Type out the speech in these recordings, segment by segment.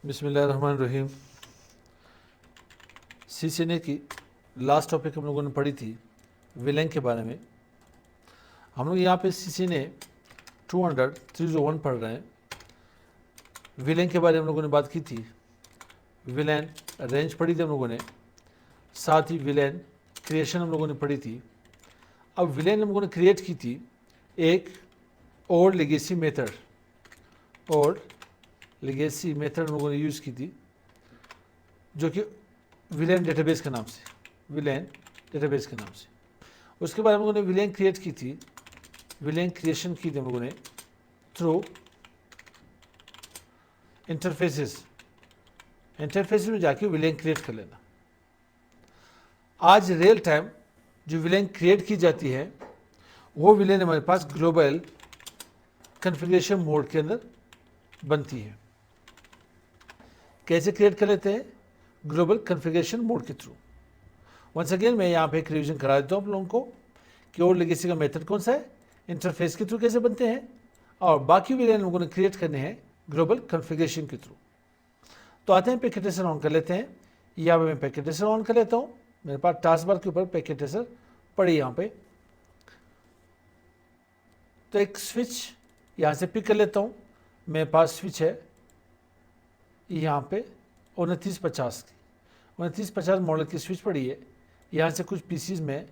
बिस्मिल्लाहिर्रहमानिर्रहीम। सीसीएनए की last topic हम लोगों ने पढ़ी थी विलेन के बारे में। हम लोग यहाँ पे सीसीएनए 301 पढ़ रहे हैं। विलेन के बारे में हम लोगों ने बात की थी। विलेन रेंज पढ़ी थी हम लोगों ने, साथ ही विलेन क्रिएशन हम लोगों ने पढ़ी थी। अब विलेन हम लोगों ने क्रिएट की थी एक old legacy method, old legacy method हम लोगों ने यूज़ की थी, जो कि विलेन डेटाबेस के नाम से, विलेन डेटाबेस के नाम से। उसके बाद हम लोगों ने विलेन क्रिएट की थी, विलेन क्रिएशन की थी हम लोगों ने थ्रू इंटरफेसेस। इंटरफेसेस में जाके विलेन क्रिएट कर लेना। आज रियल टाइम जो विलेन क्रिएट की जाती है वो विलेन हमारे पास ग्लोबल कॉन्फ़िगरेशन मोड के अंदर बनती है। कैसे क्रिएट कर लेते हैं? ग्लोबल कॉन्फ़िगरेशन मोड के थ्रू। वंस अगेन मैं यहाँ पे एक रिवीजन करा देता हूँ आप लोगों को कि ओल्ड लेगेसी का मेथड कौन सा है, इंटरफेस के थ्रू कैसे बनते हैं, और बाकी विलेन लोगों ने क्रिएट करने हैं ग्लोबल कॉन्फ़िगरेशन के थ्रू। तो आते हैं, पैकेट ट्रेसर ऑन कर लेते हैं। यहाँ पे मैं पैकेट ट्रेसर ऑन कर लेता हूँ। मेरे पास टास्क बार के ऊपर पैकेट ट्रेसर पड़ी यहाँ पे। तो एक स्विच यहाँ से पिक कर लेता हूँ। मेरे पास स्विच है यहाँ पे 2950 की, 2950 मॉडल की स्विच पड़ी है। यहाँ से कुछ पीसीज में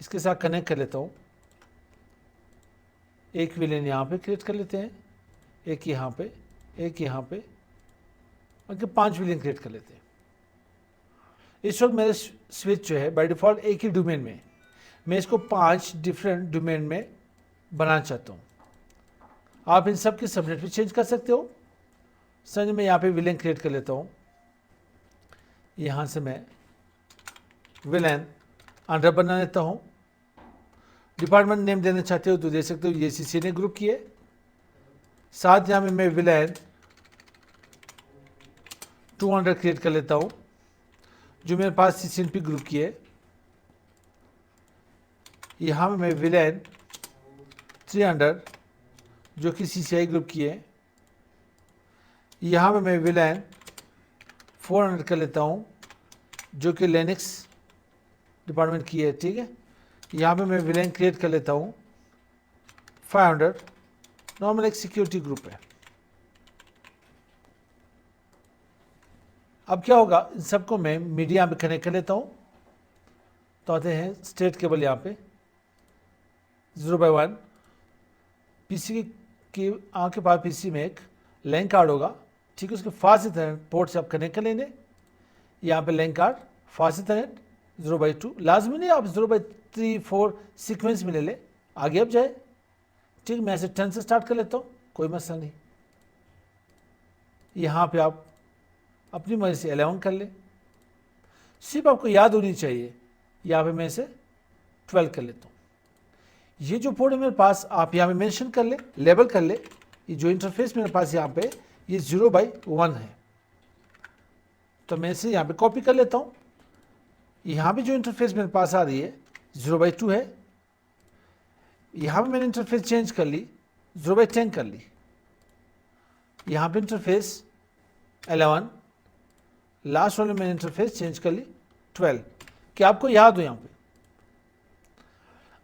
इसके साथ कनेक्ट कर लेता हूँ। एक विलेन यहाँ पे क्रिएट कर लेते हैं, एक यहाँ पे, एक यहाँ पे, और 5 विलेन क्रिएट कर लेते हैं। इस वक्त मेरे स्विच जो है बाय डिफ़ॉल्ट एक ही डोमेन में, मैं इसको 5 डिफरेंट डोमेन में बनाना चाहता हूँ। आप इन सब के सबनेट भी चेंज कर सकते हो। समझ में यहाँ पे विलेन क्रिएट कर लेता हूँ। यहाँ से मैं विलेन अंडर बना लेता हूँ। डिपार्टमेंट नेम देना चाहते हो तो दे सकते हो, ये सीसीएनए ग्रुप की है। साथ यहाँ में मैं विलेन 200 क्रिएट कर लेता हूँ, जो मेरे पास सीसीएनपी ग्रुप की है। यहाँ में मैं विलेन 300 जो कि सीसीआई ग्रुप की है। यहाँ में मैं विलेन 400 कर लेता हूँ, जो कि लिनक्स डिपार्टमेंट की है। ठीक है, यहाँ पे मैं विलेन क्रिएट कर लेता हूँ 500, नॉर्मल एक सिक्योरिटी ग्रुप है। अब क्या होगा, इन सबको मैं मीडिया पे कनेक्ट कर लेता हूँ। तो आते हैं स्टेट केबल यहाँ पे 0x1 पीसी की आपके पास पीसी में एक लैन कार्ड होगा। ठीक है, उसके फास्ट इथरनेट पोर्ट से आप कनेक्ट कर लेंगे। यहाँ पे लैन कार्ड फास्ट इथरनेट 0x2, लाजमी नहीं आप 0x3 4 सीक्वेंस में ले ले, आगे अब जाए। ठीक, मैं ऐसे 10 से स्टार्ट कर लेता हूँ, कोई मसला नहीं। यहाँ पे आप अपनी मर्जी से 11 कर ले, सिर्फ आपको याद होनी चाहिए। यहाँ पे मैं इसे 12 कर लेता हूँ। ये जो पोर्ट है मेरे पास, आप यहाँ पे मेंशन कर ले, लेबल कर ले। ये जो इंटरफेस मेरे पास यहाँ पे ये 0x1 है, तो मैं इसे यहाँ पे कॉपी कर लेता हूँ। यहाँ पे जो इंटरफेस मेरे पास आ रही है 0x2 है। यहाँ पे मैंने इंटरफेस चेंज कर ली, 0x10 कर ली। यहाँ पे इंटरफेस 11, लास्ट वाले मैंने इंटरफेस चेंज कर ली 12, कि आपको याद हो यहाँ पे।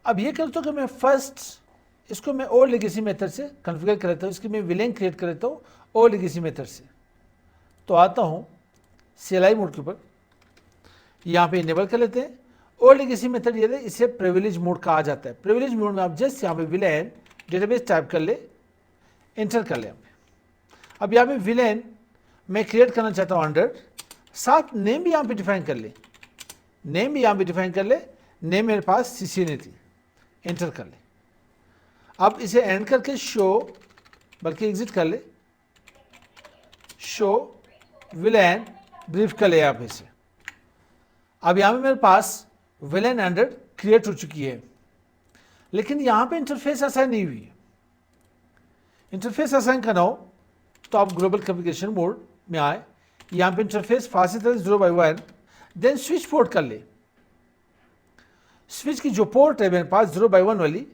अब ये करता हूँ कि मैं फर्स्ट इसको मैं ओल्ड लेगेसी मेथड से कॉन्फ़िगर कर लेता हूँ। इसकी मैं विलेन क्रिएट कर लेता हूँ ओल्ड लेगेसी मेथड से। तो आता हूँ CLI मोड के ऊपर, यहाँ पे इनेबल कर लेते हैं ओल्ड लेगेसी मेथड। ये इसे प्रिविलेज मोड कहा जाता है। प्रिविलेज मोड में आप जस्ट यहाँ पे विलेन डेटाबेस टाइप कर ले, एंटर कर ले। अब यहाँ पे विलेन मैं क्रिएट करना चाहता हूँ 100, साथ नेम भी यहाँ पे डिफाइन कर ले, नेम भी यहाँ पे डिफाइन कर ले। नेम मेरे पास सीसीएनए थी, एंटर कर ले। अब इसे एंड करके शो, बल्कि एग्जिट कर ले, शो विलेन ब्रीफ कर ले यहाँ पे से। अब यहाँ पे मेरे पास विलेन 100 क्रिएट हो चुकी है, लेकिन यहाँ पे इंटरफेस असाइन नहीं हुई है। इंटरफेस असाइन करना हो तो आप ग्लोबल कॉन्फ़िगरेशन मोड में आए, यहाँ पे interface fast ethernet 0x1, then switch port कर ले। स्विच की जो पोर्ट है मेरे पास 0x1 वाली,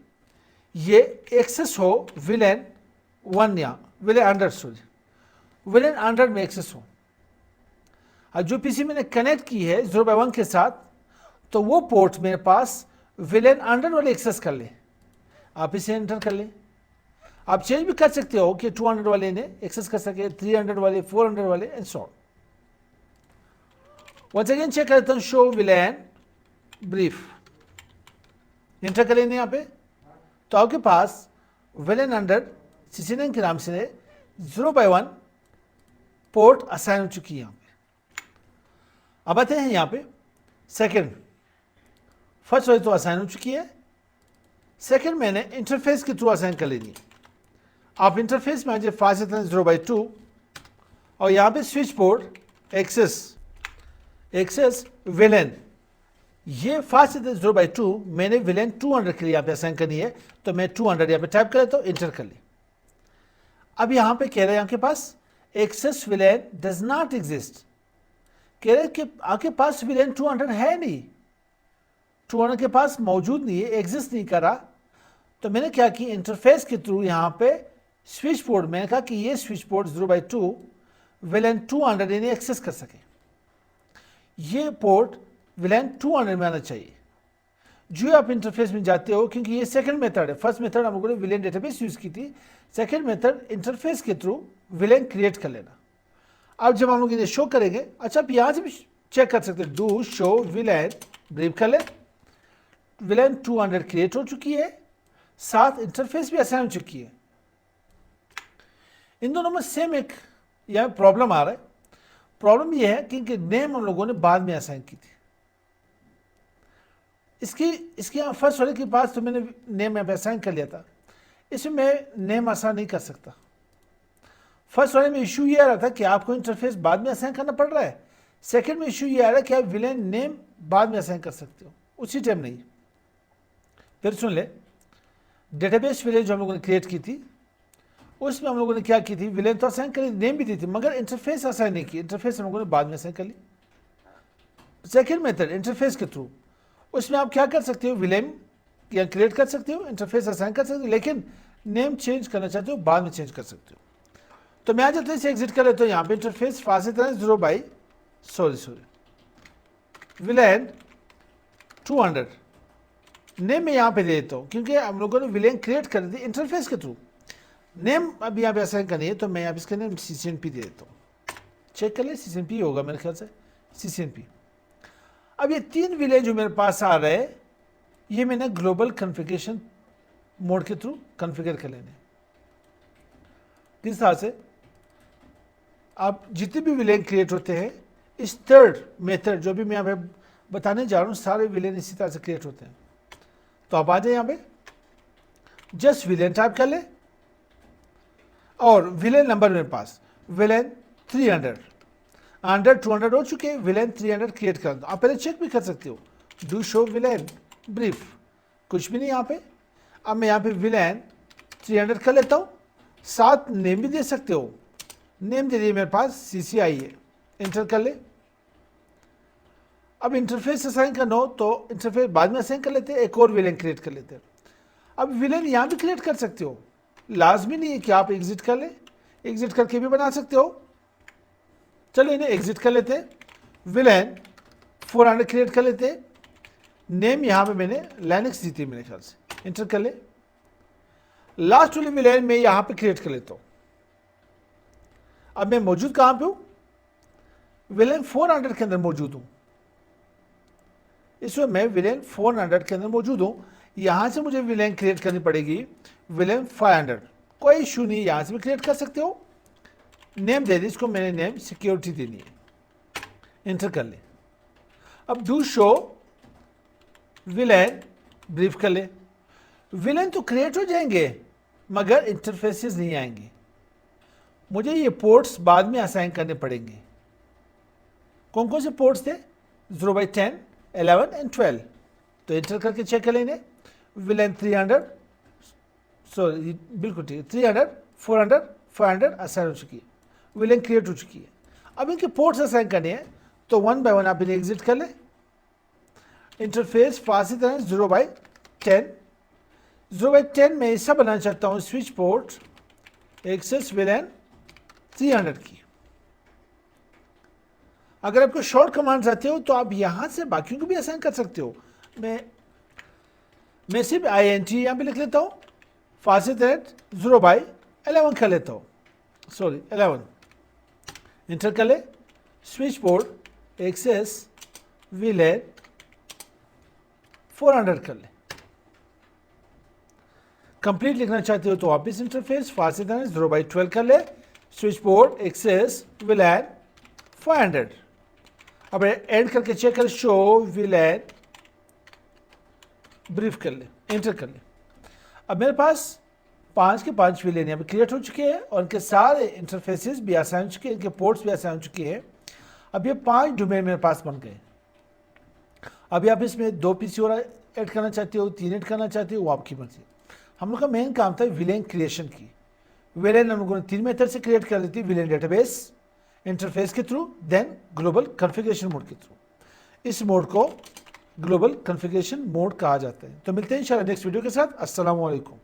ये एक्सेस हो विलेन 1 या विलेन 100 सॉरी, विलेन 100 में एक्सेस हो। और जो पीसी मैंने कनेक्ट की है 0/1 के साथ, तो वो पोर्ट मेरे पास विलेन 100 वाले एक्सेस कर ले। आप इसे एंटर कर ले। आप चेंज भी कर सकते हो कि 200 वाले ने एक्सेस कर सके, 300 वाले, 400 वाले and so on. Once again check करता हूं, शो विलेन ब्रीफ, एंटर कर लेने यहाँ पे, तो आपके पास विलेन 100 CCNN के नाम से 0/1 पोर्ट असाइन हो चुकी है यहाँ पे। अब आते हैं यहाँ पे सेकंड। फर्स्ट वाली तो असाइन हो चुकी है, सेकंड मैंने इंटरफेस के थ्रू असाइन कर लेनी है। आप इंटरफेस में आ जाए 0/2 और यहाँ पे स्विच पोर्ट एक्सेस विलेन, ये 0/2 मैंने विलेन 200 के लिए यहाँ पे असाइन करनी है, तो मैं 200 यहाँ पे टाइप कर लेता हूँ, इंटर कर ले। अब यहाँ पे कह रहे हैं आपके पास access villain does not exist, कह रहे कि आपके पास विलेन 200 है नहीं, 200 के पास मौजूद नहीं है, एग्जिस्ट नहीं करा। तो मैंने क्या कि इंटरफेस के थ्रू यहाँ पे स्विच पोर्ट, मैंने कहा कि ये स्विच पोर्ट 0/2 विलेन 200 इन्हें एक्सेस कर सके, ये पोर्ट विलेन 200 में आना चाहिए। जो आप इंटरफेस में जाते हो, क्योंकि ये सेकंड मेथड है, फर्स्ट मेथड हम लोगों ने विलेन डेटाबेस यूज की थी, सेकंड मेथड इंटरफेस के थ्रू विलेन क्रिएट कर लेना। अब जब हम लोग इन्हें शो करेंगे, अच्छा आप यहाँ से भी चेक कर सकते हैं, डू शो विलेन ब्रीफ कर ले, विलेन 200 क्रिएट हो चुकी है, साथ इंटरफेस भी असाइन हो चुकी है। इन दोनों में सेम एक यहाँ प्रॉब्लम आ रहा है। प्रॉब्लम ये है कि नेम हम लोगों ने बाद में असाइन की थी। इसकी यहाँ फर्स्ट वाले के पास तो मैंने नेम यहाँ पे असाइन कर लिया था, इसमें मैं नेम असाइन नहीं कर सकता। फर्स्ट वाले में इशू ये आ रहा था कि आपको इंटरफेस बाद में असाइन करना पड़ रहा है, सेकंड में इशू ये आ रहा है कि आप विलेन नेम बाद में असाइन कर सकते हो, उसी टाइम नहीं। फिर सुन ले, डेटाबेस विलेन जो हम लोगों ने क्रिएट की थी, उसमें हम लोगों ने क्या की थी, विलेन तो असाइन करी, नेम भी दी थी, मगर इंटरफेस असाइन नहीं की। इंटरफेस हम लोगों ने बाद में असाइन कर ली। सेकंड मेथड इंटरफेस के थ्रू, उसमें आप क्या कर सकते हो, विलेन या क्रिएट कर सकते हो, इंटरफेस असाइन कर सकते हो, लेकिन नेम चेंज करना चाहते हो बाद में चेंज कर सकते हो। तो मैं आज जब से एग्जिट कर लेता हूँ यहाँ पे इंटरफेस विलेन 200 नेम में यहाँ पे दे देता हूँ, क्योंकि हम लोगों ने विलेन क्रिएट कर दी इंटरफेस के थ्रू। नेम अभी यहाँ पे असाइन करनी है, तो मैं यहाँ पे इसका नेम CCNP दे देता हूँ। चेक कर ले, CCNP होगा मेरे ख्याल से, CCNP। अब ये 3 विलेन जो मेरे पास आ रहे हैं, ये मैंने ग्लोबल कॉन्फ़िगरेशन मोड के थ्रू कॉन्फ़िगर कर लेने। किस तरह से आप जितने भी विलेन क्रिएट होते हैं, इस थर्ड मेथड जो भी मैं यहाँ पे बताने जा रहा हूँ, सारे विलेन इसी तरह से क्रिएट होते हैं। तो आप आ जाए यहाँ पे, जस्ट विलेन टाइप कर ले, और विलेन नंबर मेरे पास विलेन 300, 200 हो चुके, विलेन 300 क्रिएट कर दो। आप पहले चेक भी कर सकते हो, डू शो विलेन ब्रीफ, कुछ भी नहीं यहाँ पे। अब मैं यहाँ पे विलेन 300 कर लेता हूँ, साथ नेम भी दे सकते हो, नेम दे दिए मेरे पास CCI है, एंटर कर ले। अब इंटरफेस असाइन करना हो तो इंटरफेस बाद में असाइन कर लेते हैं, एक और विलेन क्रिएट कर लेते हैं। अब विलेन यहाँ भी क्रिएट कर सकते हो, लाजमी नहीं है कि आप एग्जिट कर ले, एग्जिट करके भी बना सकते हो। चलो इन्हें एग्जिट कर लेते हैं, विलेन 400 क्रिएट कर लेते हैं, नेम यहाँ पे मैंने लाइनक्स दी थी मेरे ख्याल से, एंटर कर ले। लास्ट वाली विलेन में यहाँ पे क्रिएट कर लेता हूँ। अब मैं मौजूद कहाँ पे हूँ, विलेन 400 के अंदर मौजूद हूँ। इसमें मैं विलेन 400 के अंदर मौजूद हूँ। यहाँ से मुझे विलेन क्रिएट करनी पड़ेगी विलेन 500, कोई इशू नहीं, यहाँ से भी क्रिएट कर सकते हो। नेम दे दी, इसको मैंने नेम सिक्योरिटी देनी है, एंटर कर ले। अब डू शो विलेन ब्रीफ कर ले। विलेन तो क्रिएट हो जाएंगे, मगर इंटरफेसेस नहीं आएंगे, मुझे ये पोर्ट्स बाद में असाइन करने पड़ेंगे। कौन कौन से पोर्ट्स थे, 0/10, 11 एंड 12। तो एंटर करके चेक कर लेंगे, विलेन 300, सॉरी बिल्कुल ठीक है, 300, 400, 500 असाइन हो चुकी है, विलेन क्रिएट हो चुकी है। अब इनके पोर्ट्स असाइन करने हैं, तो 1 बाय 1 आप इन्हें एग्जिट कर ले। इंटरफेस फास्ट तरह 0/10, 0/10 में ऐसा बनाना चाहता हूँ, स्विच पोर्ट एक्सेस विलेन 300 की। अगर आपको शॉर्ट कमांड्स आते हो तो आप यहां से बाकियों को भी असाइन कर सकते हो। मैं सिर्फ INT यहां पे लिख लेता हूं, फास्ट थ्रेड 0/11 कर लेता हूं, सॉरी 11 इंटर कर ले। स्विच बोर्ड एक्सेस VLAN 400 कर ले। कंप्लीट लिखना चाहते हो तो वापिस इंटरफेस फास्ट थ्रेड 0/12 कर ले। Switch board access VLAN 500। अब एंड करके चेक कर, शो VLAN ब्रीफ कर ले, एंटर कर ले। अब मेरे पास 5 के 5 VLAN यहाँ पे क्रिएट हो चुके हैं और इनके सारे इंटरफेसेस भी आसान हो चुके हैं, इनके पोर्ट्स भी आसान हो चुके हैं। अब ये 5 डोमेन मेरे पास बन गए। अभी आप इसमें 2 PC और ऐड करना चाहते हो, 3 ऐड करना चाहते हो, वो आपकी मर्जी। हम लोग का मेन काम था VLAN क्रिएशन की। VLAN हम लोगों ने 3 मेथड से क्रिएट कर ली थी, VLAN डेटाबेस, इंटरफेस के through, then global configuration mode के थ्रू। इस मोड को ग्लोबल कॉन्फ़िगरेशन मोड कहा जाता है। तो मिलते हैं इंशाल्लाह नेक्स्ट वीडियो के साथ। अस्सलाम वालेकुम।